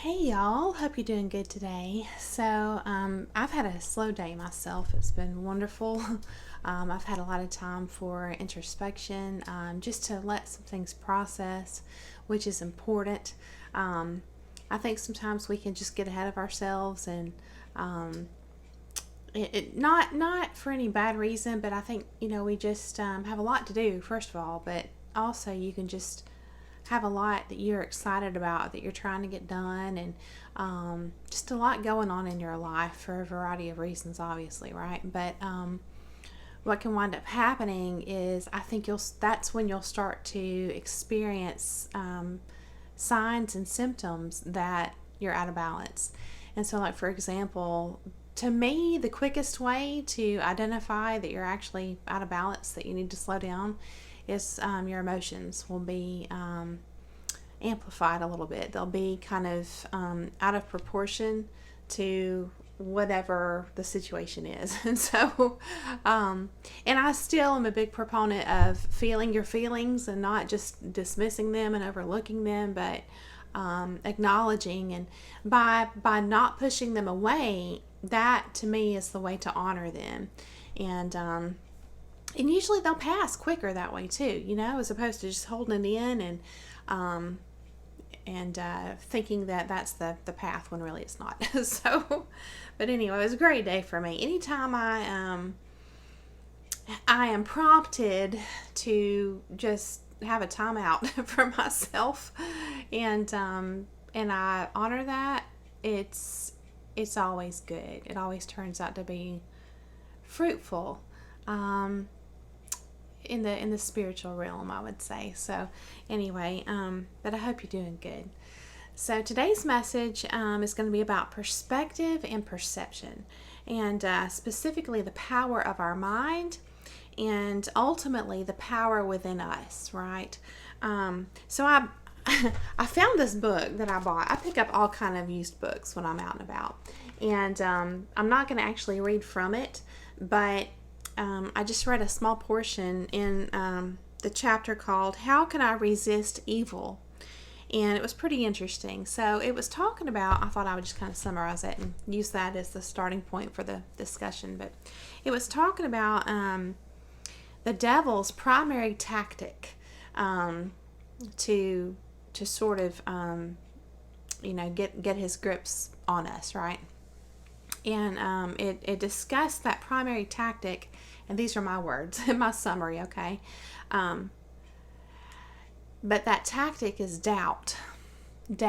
Hey y'all, hope you're doing good today. I've had a slow day myself. It's been wonderful. I've had a lot of time for introspection, just to let some things process, which is important. I think sometimes we can just get ahead of ourselves and not for any bad reason, but I think we just have a lot to do first of all, but also you can just have a lot that you're excited about that you're trying to get done, and just a lot going on in your life for a variety of reasons, obviously, right? But what can wind up happening is I think that's when you'll start to experience signs and symptoms that you're out of balance. And so, like, for example, to me, the quickest way to identify that you're actually out of balance, that you need to slow down, is your emotions will be amplified a little bit. They'll be kind of out of proportion to whatever the situation is. And I still am a big proponent of feeling your feelings and not just dismissing them and overlooking them, but acknowledging, and by not pushing them away, that to me is the way to honor them. And usually they'll pass quicker that way too, as opposed to just holding it in and thinking that that's the path when really it's not. But anyway, it was a great day for me. Anytime I am prompted to just have a timeout for myself, and I honor that, it's always good. It always turns out to be fruitful. In the spiritual realm, I would say. So anyway, but I hope you're doing good. So today's message is going to be about perspective and perception, and specifically the power of our mind, and ultimately the power within us, right? So I found this book that I bought. I pick up all kind of used books when I'm out and about, and I'm not going to actually read from it, but I just read a small portion in the chapter called "How Can I Resist Evil?" And it was pretty interesting. So it was talking about, I thought I would just kind of summarize it and use that as the starting point for the discussion, but it was talking about the devil's primary tactic to sort of get his grips on us, right? And it discussed that primary tactic, and these are my words in my summary, okay? But that tactic is doubt. And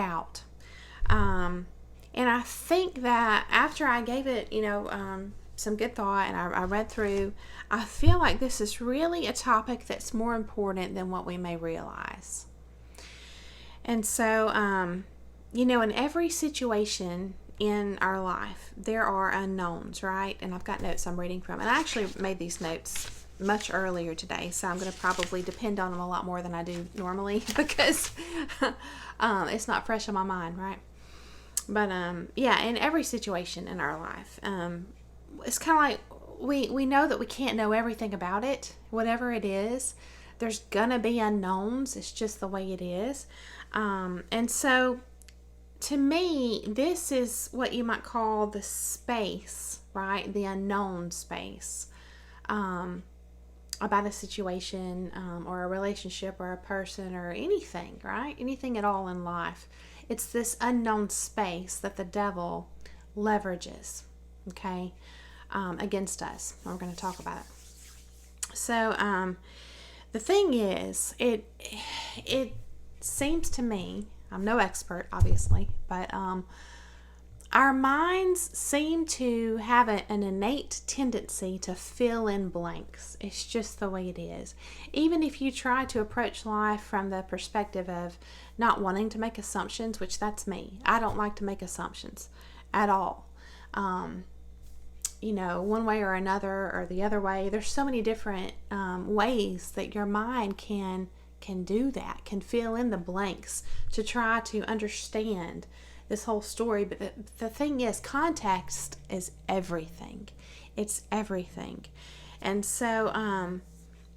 I think that after I gave it, some good thought, and I read through, I feel like this is really a topic that's more important than what we may realize. And so, in every situation in our life, there are unknowns, right? And I've got notes I'm reading from. And I actually made these notes much earlier today, so I'm going to probably depend on them a lot more than I do normally because it's not fresh on my mind, right? But in every situation in our life, it's kind of like we know that we can't know everything about it, whatever it is. There's gonna be unknowns. It's just the way it is. And so, to me, this is what you might call the space, right? The unknown space about a situation or a relationship or a person or anything, right? Anything at all in life. It's this unknown space that the devil leverages, okay, against us. We're going to talk about it. So the thing is, it seems to me, I'm no expert, obviously, but our minds seem to have an innate tendency to fill in blanks. It's just the way it is. Even if you try to approach life from the perspective of not wanting to make assumptions, which that's me. I don't like to make assumptions at all. One way or another or the other way. There's so many different ways that your mind can do that, can fill in the blanks to try to understand this whole story. But the thing is, context is everything. It's everything. And so,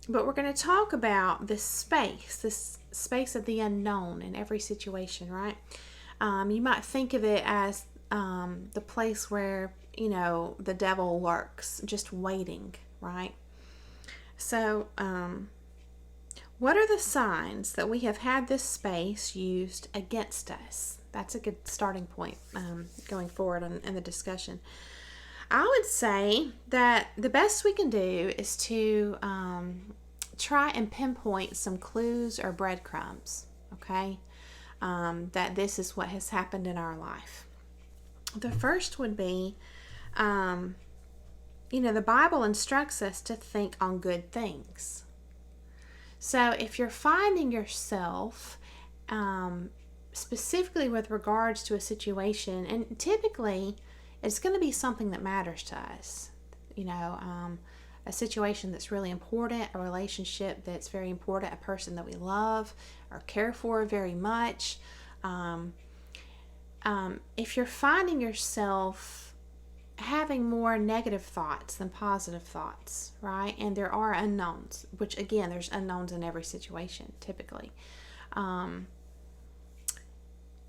but we're going to talk about this space of the unknown in every situation, right? You might think of it as the place where, the devil lurks, just waiting, right? So, what are the signs that we have had this space used against us? That's a good starting point going forward in the discussion. I would say that the best we can do is to try and pinpoint some clues or breadcrumbs, okay? That this is what has happened in our life. The first would be, the Bible instructs us to think on good things. So if you're finding yourself, specifically with regards to a situation, and typically it's going to be something that matters to us, a situation that's really important, a relationship that's very important, a person that we love or care for very much. If you're finding yourself having more negative thoughts than positive thoughts, right? And there are unknowns, which again, there's unknowns in every situation, typically. And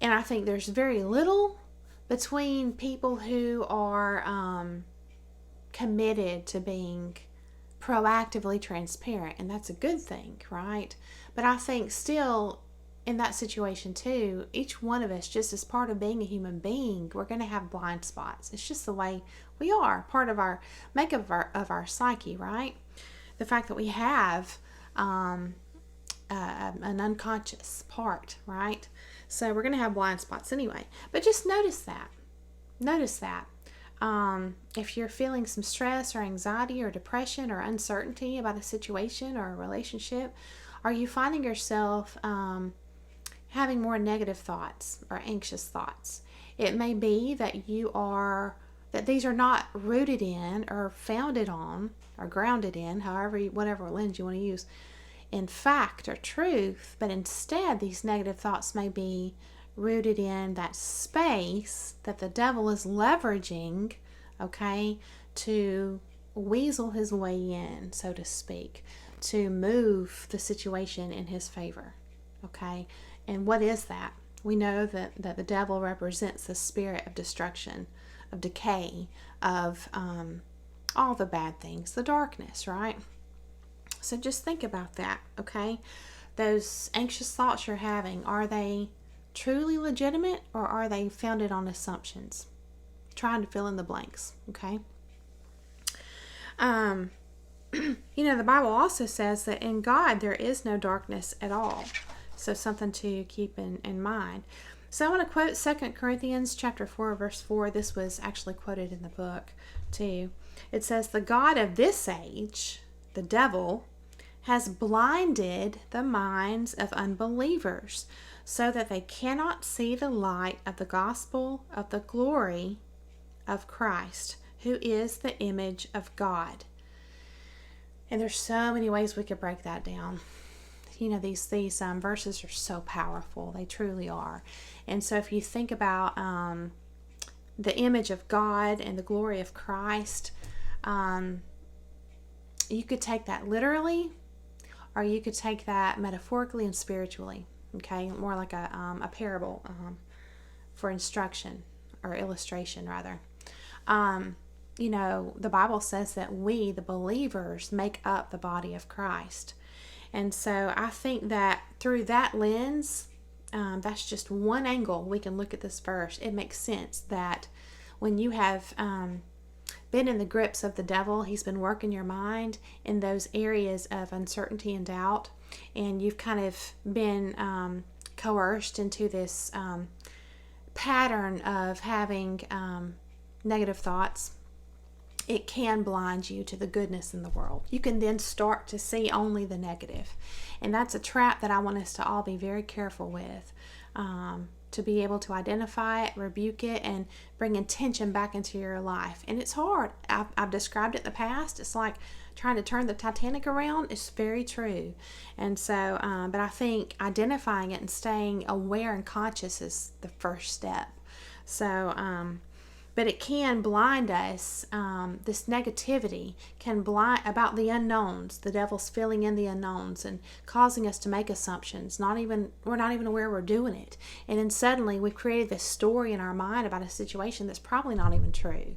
I think there's very little between people who are committed to being proactively transparent, and that's a good thing, right? But I think still in that situation too, each one of us, just as part of being a human being, we're going to have blind spots. It's just the way we are, part of our makeup of our psyche, right? The fact that we have an unconscious part, right? So we're going to have blind spots anyway. But just notice that. If you're feeling some stress or anxiety or depression or uncertainty about a situation or a relationship, are you finding yourself having more negative thoughts or anxious thoughts? It may be that that these are not rooted in or founded on or grounded in, whatever lens you want to use, in fact or truth, but instead these negative thoughts may be rooted in that space that the devil is leveraging, okay, to weasel his way in, so to speak, to move the situation in his favor, okay? And what is that? We know that the devil represents the spirit of destruction, of decay, of all the bad things, the darkness, right? So just think about that, okay? Those anxious thoughts you're having, are they truly legitimate or are they founded on assumptions? Trying to fill in the blanks, okay? The Bible also says that in God there is no darkness at all. So something to keep in mind. So I want to quote 2 Corinthians chapter 4, verse 4. This was actually quoted in the book too. It says, "The God of this age, the devil, has blinded the minds of unbelievers so that they cannot see the light of the gospel of the glory of Christ, who is the image of God." And there's so many ways we could break that down. These verses are so powerful. They truly are. And so if you think about the image of God and the glory of Christ, you could take that literally, or you could take that metaphorically and spiritually. Okay, more like a parable for instruction or illustration, rather. The Bible says that we, the believers, make up the body of Christ. And so I think that through that lens, that's just one angle we can look at this verse. It makes sense that when you have been in the grips of the devil, he's been working your mind in those areas of uncertainty and doubt, and you've kind of been coerced into this pattern of having negative thoughts. It can blind you to the goodness in the world. You can then start to see only the negative. And that's a trap that I want us to all be very careful with, to be able to identify it, rebuke it, and bring intention back into your life. And it's hard. I've described it in the past. It's like trying to turn the Titanic around. It's very true. And so, but I think identifying it and staying aware and conscious is the first step. So, but it can blind us. This negativity can blind about the unknowns. The devil's filling in the unknowns and causing us to make assumptions. We're not even aware we're doing it. And then suddenly we've created this story in our mind about a situation that's probably not even true.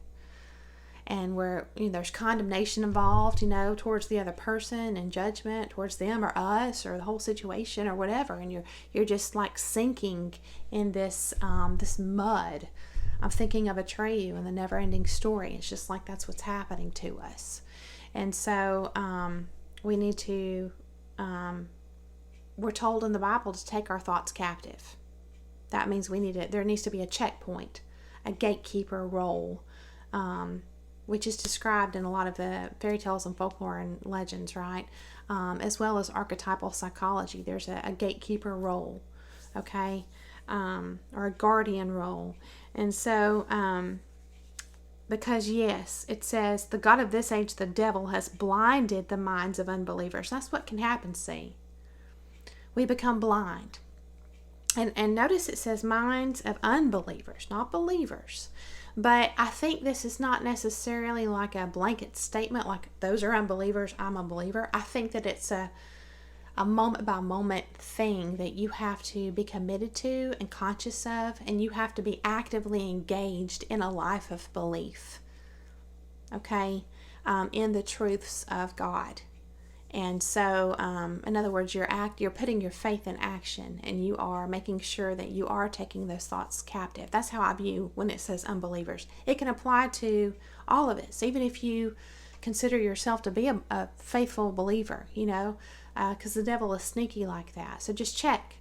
And where there's condemnation involved, towards the other person, and judgment towards them or us or the whole situation or whatever. And you're just like sinking in this this mud. I'm thinking of Atreyu and the never-ending story. It's just like that's what's happening to us. And so we need to, we're told in the Bible to take our thoughts captive. That means there needs to be a checkpoint, a gatekeeper role, which is described in a lot of the fairy tales and folklore and legends, right? As well as archetypal psychology. There's a gatekeeper role, okay? Or a guardian role. And so, because yes, it says, the God of this age, the devil, has blinded the minds of unbelievers. That's what can happen, see. We become blind. And notice it says minds of unbelievers, not believers. But I think this is not necessarily like a blanket statement, like those are unbelievers, I'm a believer. I think that it's a moment by moment thing that you have to be committed to and conscious of, and you have to be actively engaged in a life of belief, okay, in the truths of God. And so, in other words, you're putting your faith in action, and you are making sure that you are taking those thoughts captive. That's how I view when it says unbelievers. It can apply to all of us, even if you consider yourself to be a faithful believer, because the devil is sneaky like that. So just check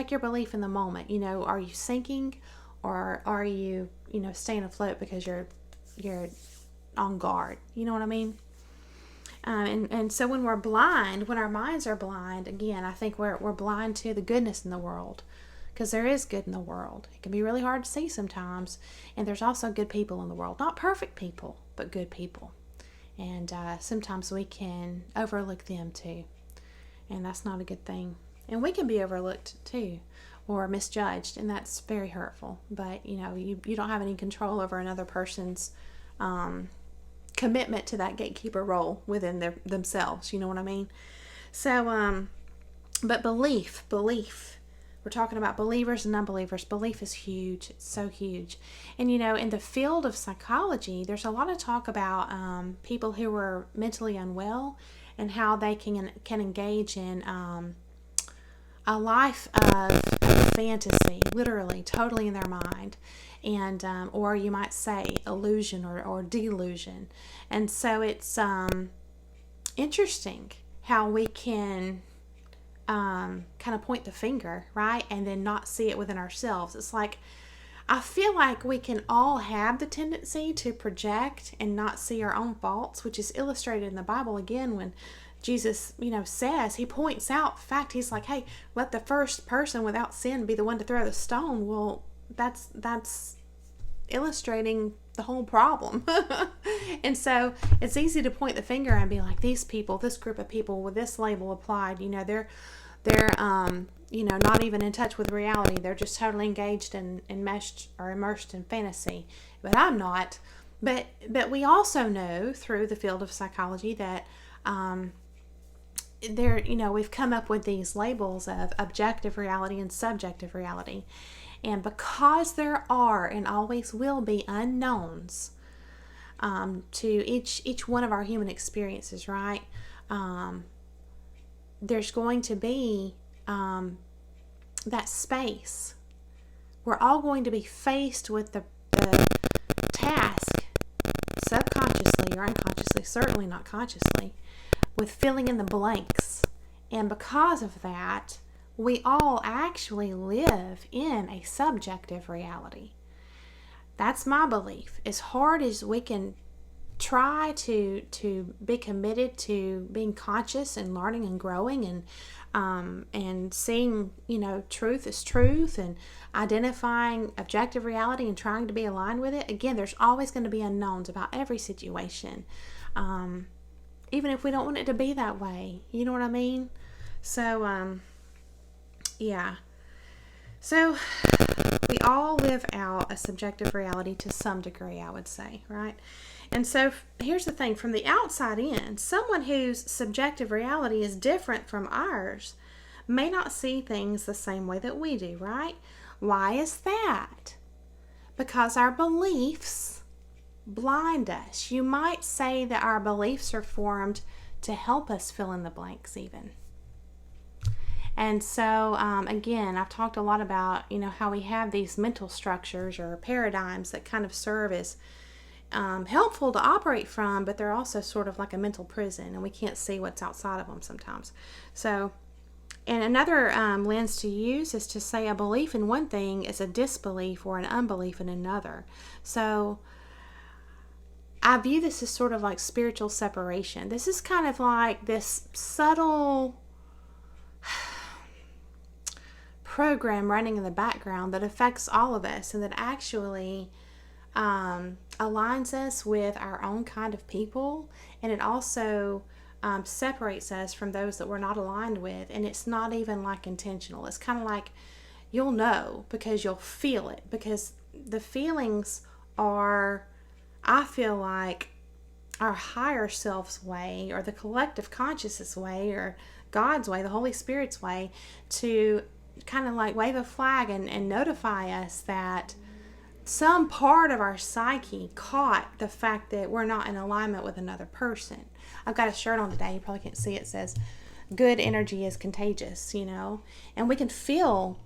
your belief in the moment. Are you sinking, or are you, staying afloat because you're on guard? You know what I mean? And so when we're blind, when our minds are blind, again, I think we're blind to the goodness in the world, because there is good in the world. It can be really hard to see sometimes, and there's also good people in the world. Not perfect people, but good people. And sometimes we can overlook them too, and that's not a good thing. And we can be overlooked too, or misjudged, and that's very hurtful. But you don't have any control over another person's commitment to that gatekeeper role within themselves. You know what I mean? So, but belief, we're talking about believers and unbelievers. Belief is huge. It's so huge. And, in the field of psychology, there's a lot of talk about people who are mentally unwell and how they can engage in a life of fantasy, literally, totally in their mind. And or you might say illusion or delusion. And so it's interesting how we can kind of point the finger, right, and then not see it within ourselves. It's like, I feel like we can all have the tendency to project and not see our own faults, which is illustrated in the Bible again when Jesus, says, he points out the fact, he's like, hey, let the first person without sin be the one to throw the stone. Well, that's illustrating the whole problem. And so it's easy to point the finger and be like, these people, this group of people with this label applied, they're not even in touch with reality. They're just totally engaged and enmeshed or immersed in fantasy. But I'm not. But we also know through the field of psychology that we've come up with these labels of objective reality and subjective reality. And because there are and always will be unknowns to each one of our human experiences, right? There's going to be that space. We're all going to be faced with the task, subconsciously or unconsciously, certainly not consciously, with filling in the blanks. And because of that, we all actually live in a subjective reality. That's my belief. As hard as we can try to be committed to being conscious and learning and growing and seeing, truth as truth and identifying objective reality and trying to be aligned with it, again, there's always going to be unknowns about every situation. Even if we don't want it to be that way. You know what I mean? So, yeah. So we all live out a subjective reality to some degree, I would say, right? And so here's the thing, from the outside in, someone whose subjective reality is different from ours may not see things the same way that we do, right? Why is that? Because our beliefs blind us. You might say that our beliefs are formed to help us fill in the blanks even. And so, again, I've talked a lot about, how we have these mental structures or paradigms that kind of serve as helpful to operate from, but they're also sort of like a mental prison, and we can't see what's outside of them sometimes. So, and another lens to use is to say a belief in one thing is a disbelief or an unbelief in another. So, I view this as sort of like spiritual separation. This is kind of like this subtle program running in the background that affects all of us and that actually aligns us with our own kind of people, and it also separates us from those that we're not aligned with, and it's not even like intentional. It's kind of like you'll know because you'll feel it, because the feelings are, I feel like, our higher self's way or the collective consciousness way or God's way, the Holy Spirit's way, to kind of like wave a flag and notify us that some part of our psyche caught the fact that we're not in alignment with another person. I've got a shirt on today, you probably can't see it, says good energy is contagious, and we can feel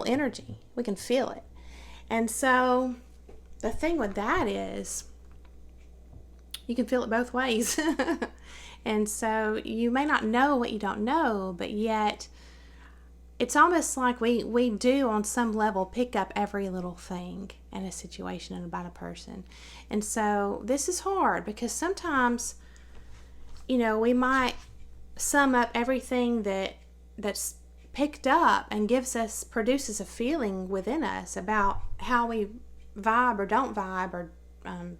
energy, we can feel it. And so the thing with that is you can feel it both ways. And so you may not know what you don't know, but yet it's almost like we do on some level pick up every little thing in a situation and about a person. And so this is hard because sometimes, we might sum up everything that's picked up and produces a feeling within us about how we vibe or don't vibe, or I'm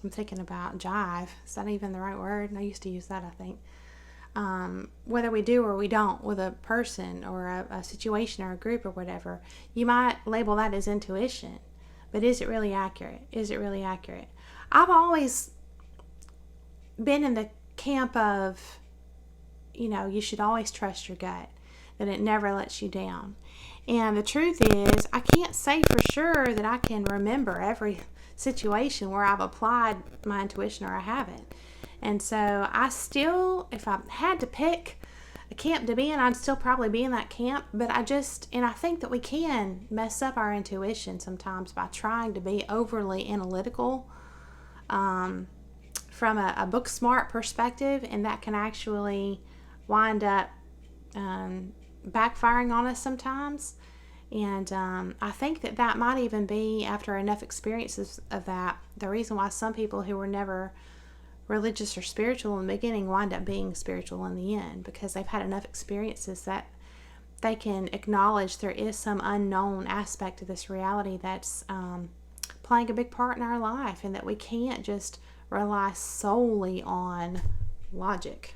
thinking about jive. Is that even the right word? I used to use that, I think. Whether we do or we don't with a person or a situation or a group or whatever, you might label that as intuition. But is it really accurate? Is it really accurate? I've always been in the camp of, you should always trust your gut, that it never lets you down. And the truth is, I can't say for sure that I can remember every situation where I've applied my intuition or I haven't. And so I still, if I had to pick a camp to be in, I'd still probably be in that camp. But I think that we can mess up our intuition sometimes by trying to be overly analytical from a book smart perspective, and that can actually wind up backfiring on us sometimes. And I think that might even be, after enough experiences of that, the reason why some people who were never religious or spiritual in the beginning wind up being spiritual in the end, because they've had enough experiences that they can acknowledge there is some unknown aspect to this reality that's playing a big part in our life, and that we can't just rely solely on logic,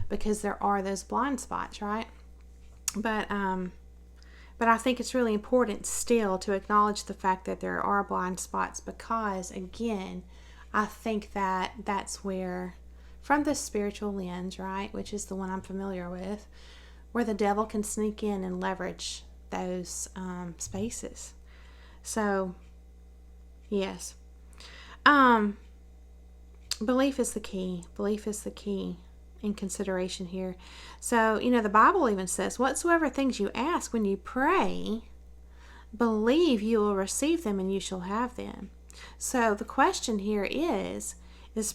because there are those blind spots, right? But I think it's really important still to acknowledge the fact that there are blind spots, because, again, I think that that's where, from the spiritual lens, right, which is the one I'm familiar with, where the devil can sneak in and leverage those spaces. So, yes. Belief is the key. Belief is the key in consideration here. So, the Bible even says, whatsoever things you ask when you pray, believe you will receive them and you shall have them. So the question here is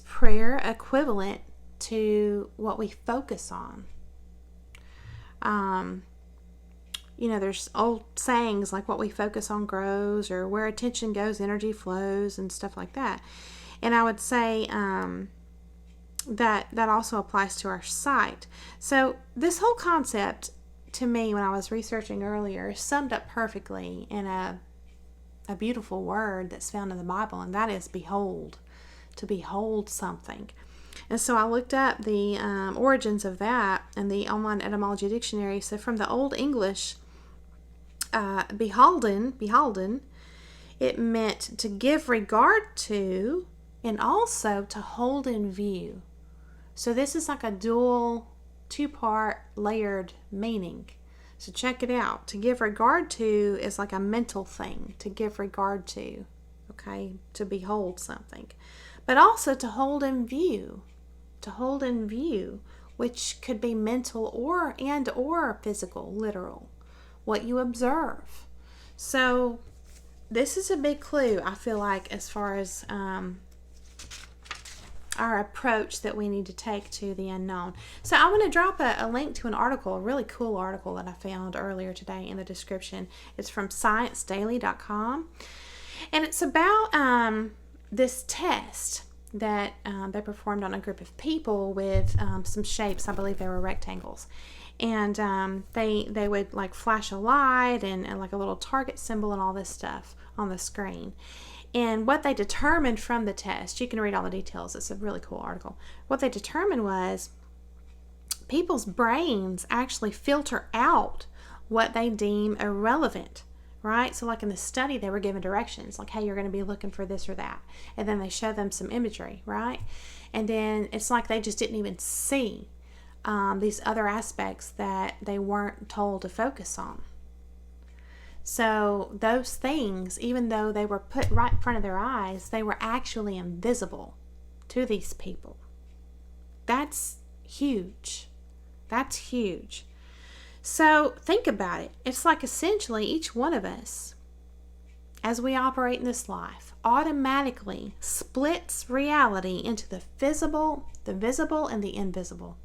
prayer equivalent to what we focus on? There's old sayings like what we focus on grows, or where attention goes, energy flows, and stuff like that. And I would say that also applies to our sight. So this whole concept, to me, when I was researching earlier, is summed up perfectly in a beautiful word that's found in the Bible, and that is behold, to behold something. And so I looked up the origins of that in the online etymology dictionary. So from the Old English, beholden, it meant to give regard to and also to hold in view. So this is like a dual, two-part, layered meaning. So check it out. To give regard to is like a mental thing, to give regard to, okay, to behold something. But also to hold in view, which could be mental or physical, literal, what you observe. So this is a big clue, I feel like, as far as our approach that we need to take to the unknown. So I'm going to drop a link to an article, a really cool article that I found earlier today in the description. It's from ScienceDaily.com, and it's about this test that they performed on a group of people with some shapes. I believe they were rectangles. And they would like flash a light and like a little target symbol and all this stuff on the screen. And what they determined from the test, you can read all the details. It's a really cool article. What they determined was people's brains actually filter out what they deem irrelevant, right? So like in the study, they were given directions, like, hey, you're going to be looking for this or that. And then they show them some imagery, right? And then it's like they just didn't even see these other aspects that they weren't told to focus on. So those things, even though they were put right in front of their eyes, they were actually invisible to these people. That's huge. That's huge. So think about it. It's like essentially each one of us, as we operate in this life, automatically splits reality into the visible, and the invisible.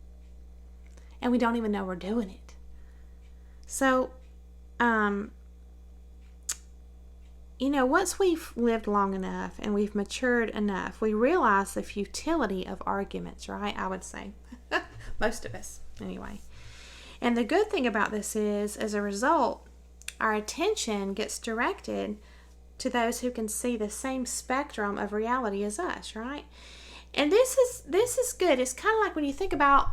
And we don't even know we're doing it. So, once we've lived long enough and we've matured enough, we realize the futility of arguments, right? I would say. Most of us, anyway. And the good thing about this is, as a result, our attention gets directed to those who can see the same spectrum of reality as us, right? And this is good. It's kind of like when you think about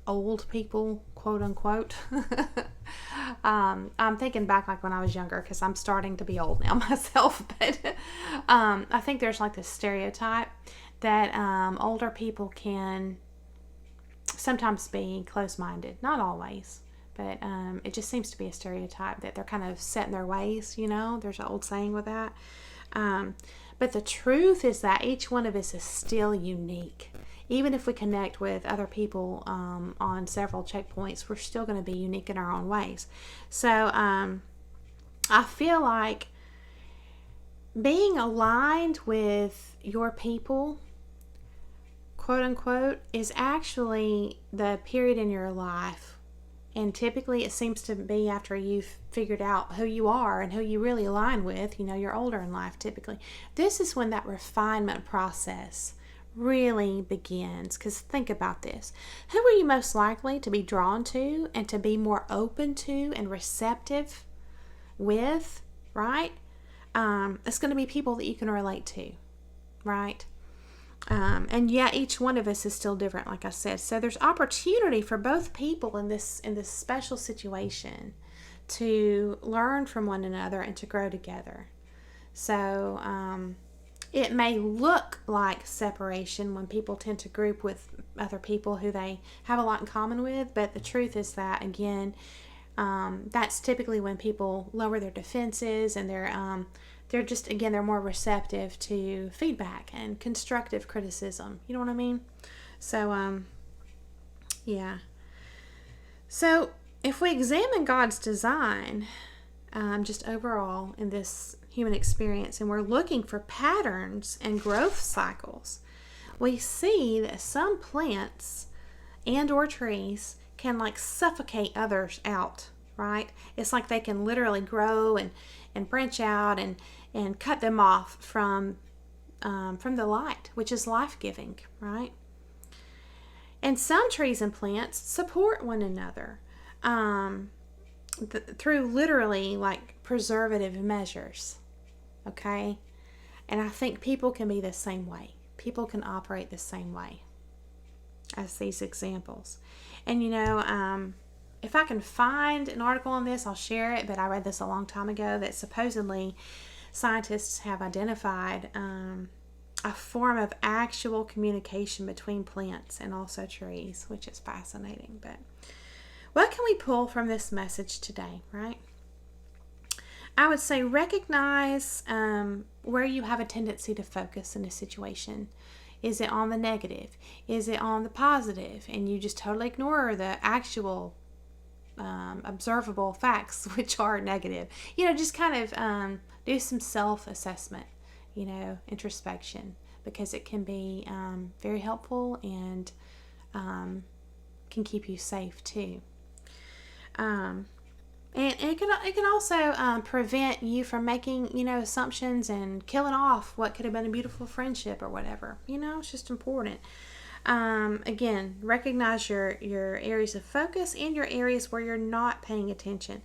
old people, quote unquote. I'm thinking back like when I was younger, because I'm starting to be old now myself. But I think there's like this stereotype that older people can sometimes be close-minded. Not always, but it just seems to be a stereotype that they're kind of set in their ways. There's an old saying with that. But the truth is that each one of us is still unique. Even if we connect with other people on several checkpoints, we're still going to be unique in our own ways. So I feel like being aligned with your people, quote unquote, is actually the period in your life. And typically it seems to be after you've figured out who you are and who you really align with. You're older in life typically. This is when that refinement process really begins. Because think about this. Who are you most likely to be drawn to and to be more open to and receptive with, right? It's going to be people that you can relate to, right? And yet each one of us is still different, like I said. So there's opportunity for both people in this special situation to learn from one another and to grow together. So it may look like separation when people tend to group with other people who they have a lot in common with, but the truth is that, again, that's typically when people lower their defenses and they're just, again, they're more receptive to feedback and constructive criticism. You know what I mean? So, yeah. So if we examine God's design, just overall in this human experience, and we're looking for patterns and growth cycles, we see that some plants and or trees can like suffocate others out, right? It's like they can literally grow and branch out and cut them off from the light, which is life-giving, right? And some trees and plants support one another through literally like preservative measures, okay? And I think people can be the same way. People can operate the same way. as these examples. And if I can find an article on this, I'll share it, but I read this a long time ago that supposedly scientists have identified a form of actual communication between plants and also trees, which is fascinating. But what can we pull from this message today, right? I would say recognize where you have a tendency to focus in a situation. Is it on the negative? Is it on the positive? And you just totally ignore the actual observable facts, which are negative. Just kind of do some self-assessment, introspection, because it can be very helpful and can keep you safe too. And it can also prevent you from making, assumptions and killing off what could have been a beautiful friendship or whatever. It's just important. Again, recognize your areas of focus and your areas where you're not paying attention.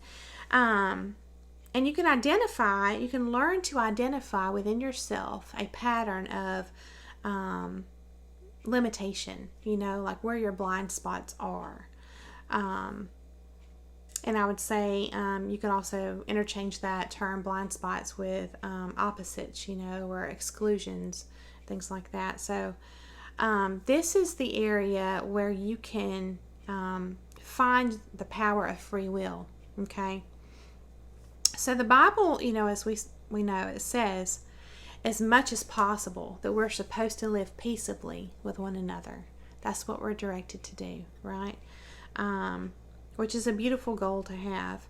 And you can learn to identify within yourself a pattern of limitation, like where your blind spots are. And I would say you can also interchange that term blind spots with opposites, or exclusions, things like that. So this is the area where you can find the power of free will, okay? So the Bible, as we know, it says as much as possible that we're supposed to live peaceably with one another. That's what we're directed to do, right? Which is a beautiful goal to have.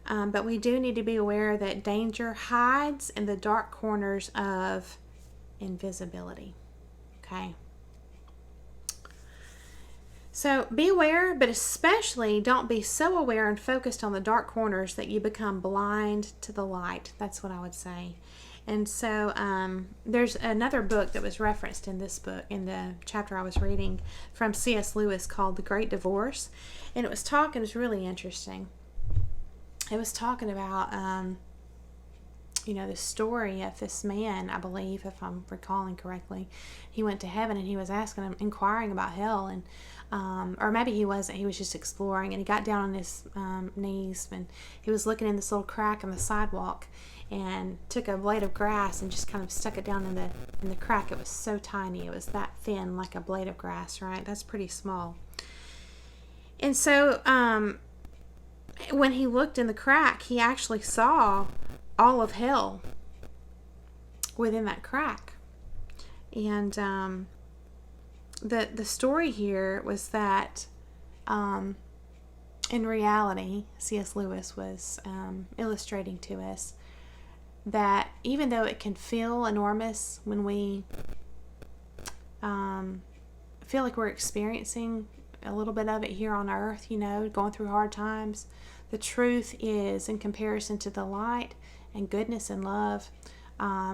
But we do need to be aware that danger hides in the dark corners of invisibility. Okay? So be aware, but especially don't be so aware and focused on the dark corners that you become blind to the light. That's what I would say. And so there's another book that was referenced in this book, in the chapter I was reading, from C.S. Lewis, called The Great Divorce. And it was really interesting. It was talking about, the story of this man, I believe, if I'm recalling correctly. He went to heaven and he was inquiring about hell, and or maybe he wasn't. He was just exploring, and he got down on his knees, and he was looking in this little crack in the sidewalk, and took a blade of grass and just kind of stuck it down in the crack. It was so tiny. It was that thin, like a blade of grass, right? That's pretty small. And so when he looked in the crack, he actually saw all of hell within that crack. And the story here was that in reality, C.S. Lewis was illustrating to us that even though it can feel enormous when we feel like we're experiencing a little bit of it here on earth, going through hard times, the truth is, in comparison to the light and goodness and love,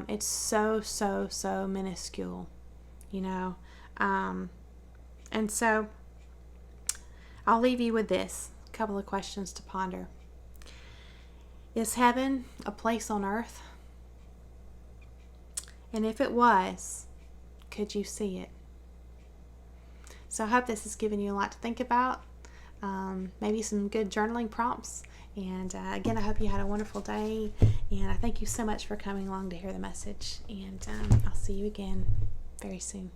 it's so minuscule, and so I'll leave you with this couple of questions to ponder. Is heaven a place on earth? And if it was, could you see it? So I hope this has given you a lot to think about, maybe some good journaling prompts. And again, I hope you had a wonderful day. And I thank you so much for coming along to hear the message. And I'll see you again very soon.